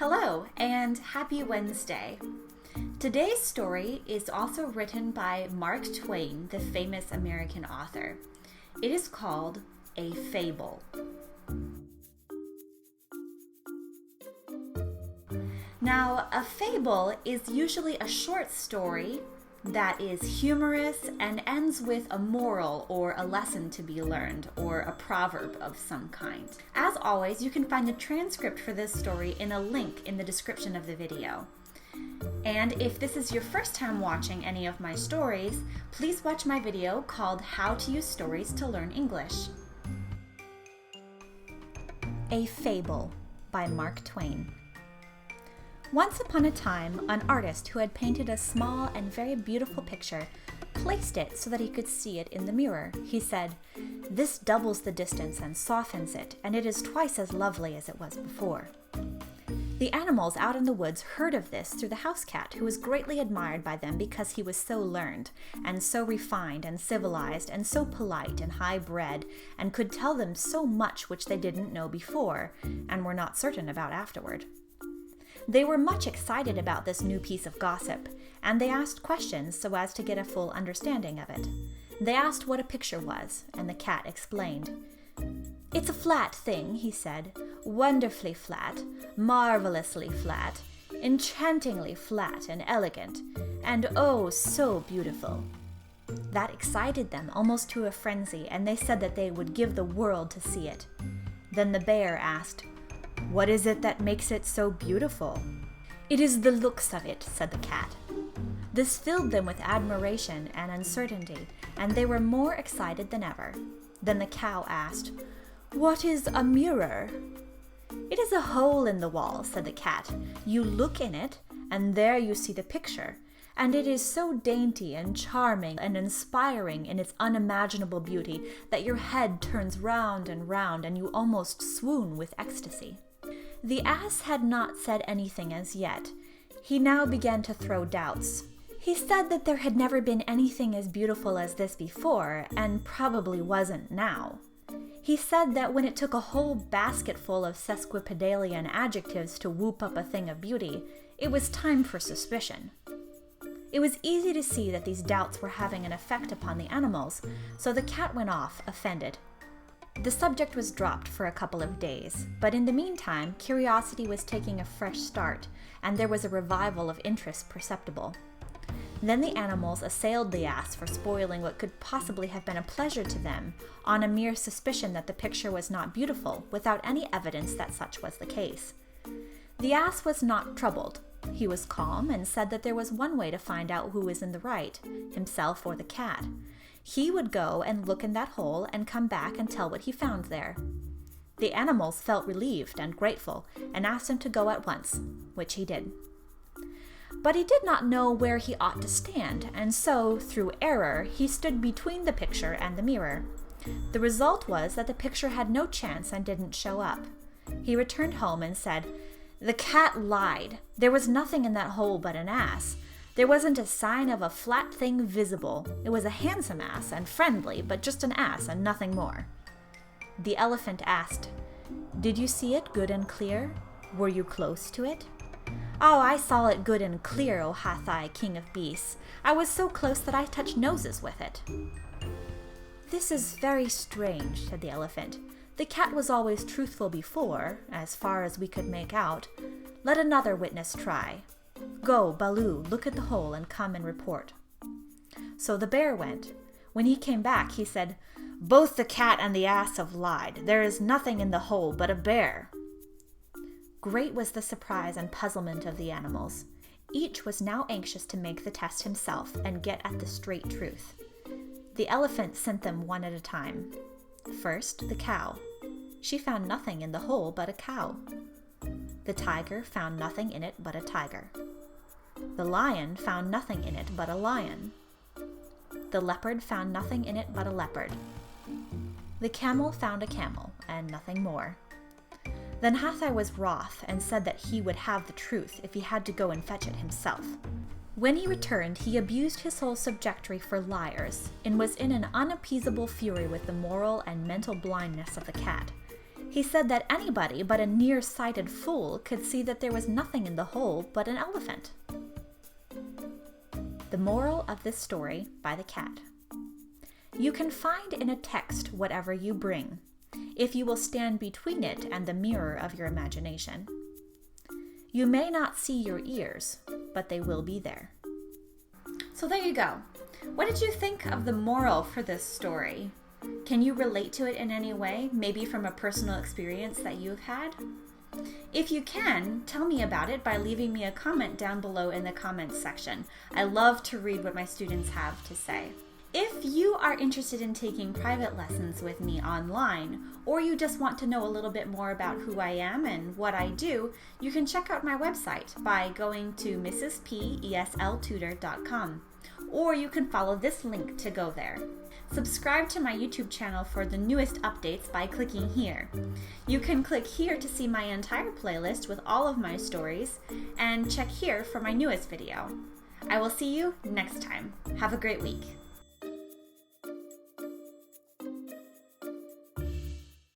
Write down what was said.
Hello and happy Wednesday. Today's story is also written by Mark Twain, the famous American author. It is called A Fable. Now, a fable is usually a short story that is humorous and ends with a moral or a lesson to be learned or a proverb of some kind. As always, you can find the transcript for this story in a link in the description of the video. And if this is your first time watching any of my stories, please watch my video called How to Use Stories to Learn English. A Fable by Mark Twain. Once upon a time, an artist who had painted a small and very beautiful picture placed it so that he could see it in the mirror. He said, "This doubles the distance and softens it, and it is twice as lovely as it was before." The animals out in the woods heard of this through the house cat, who was greatly admired by them because he was so learned, and so refined and civilized, and so polite and high-bred, and could tell them so much which they didn't know before, and were not certain about afterward. They were much excited about this new piece of gossip, and they asked questions so as to get a full understanding of it. They asked what a picture was, and the cat explained. "It's a flat thing," he said, "wonderfully flat, marvelously flat, enchantingly flat and elegant, and oh, so beautiful." That excited them almost to a frenzy, and they said that they would give the world to see it. Then the bear asked, "What is it that makes it so beautiful?" "It is the looks of it," said the cat. This filled them with admiration and uncertainty, and they were more excited than ever. Then the cow asked, "What is a mirror?" "It is a hole in the wall," said the cat. "You look in it, and there you see the picture, and it is so dainty and charming and inspiring in its unimaginable beauty that your head turns round and you almost swoon with ecstasy." The ass had not said anything as yet. He now began to throw doubts. He said that there had never been anything as beautiful as this before, and probably wasn't now. He said that when it took a whole basketful of sesquipedalian adjectives to whoop up a thing of beauty, it was time for suspicion. It was easy to see that these doubts were having an effect upon the animals, so the cat went off, offended. The subject was dropped for a couple of days, but in the meantime, curiosity was taking a fresh start, and there was a revival of interest perceptible. Then the animals assailed the ass for spoiling what could possibly have been a pleasure to them, on a mere suspicion that the picture was not beautiful, without any evidence that such was the case. The ass was not troubled. He was calm and said that there was one way to find out who was in the right, himself or the cat. He would go and look in that hole and come back and tell what he found there. The animals felt relieved and grateful and asked him to go at once, which he did. But he did not know where he ought to stand, and so, through error, he stood between the picture and the mirror. The result was that the picture had no chance and didn't show up. He returned home and said, "The cat lied. There was nothing in that hole but an ass. There wasn't a sign of a flat thing visible. It was a handsome ass and friendly, but just an ass and nothing more." The elephant asked, "Did you see it good and clear? Were you close to it?" "Oh, I saw it good and clear, O Hathai, king of beasts. I was so close that I touched noses with it." "This is very strange," said the elephant. "The cat was always truthful before, as far as we could make out. Let another witness try. Go, Baloo, look at the hole and come and report." So the bear went. When he came back, he said, "Both the cat and the ass have lied. There is nothing in the hole but a bear." Great was the surprise and puzzlement of the animals. Each was now anxious to make the test himself and get at the straight truth. The elephant sent them one at a time. First, the cow. She found nothing in the hole but a cow. The tiger found nothing in it but a tiger. The lion found nothing in it but a lion. The leopard found nothing in it but a leopard. The camel found a camel, and nothing more. Then Hathai was wroth and said that he would have the truth if he had to go and fetch it himself. When he returned, he abused his whole subjectory for liars, and was in an unappeasable fury with the moral and mental blindness of the cat. He said that anybody but a nearsighted fool could see that there was nothing in the hole but an elephant. The moral of this story by the cat. You can find in a text whatever you bring, if you will stand between it and the mirror of your imagination. You may not see your ears, but they will be there. So there you go. What did you think of the moral for this story? Can you relate to it in any way, maybe from a personal experience that you've had? If you can, tell me about it by leaving me a comment down below in the comments section. I love to read what my students have to say. If you are interested in taking private lessons with me online, or you just want to know a little bit more about who I am and what I do, you can check out my website by going to mrspESLtutor.com, or you can follow this link to go there. Subscribe to my YouTube channel for the newest updates by clicking here. You can click here to see my entire playlist with all of my stories, and check here for my newest video. I will see you next time. Have a great week.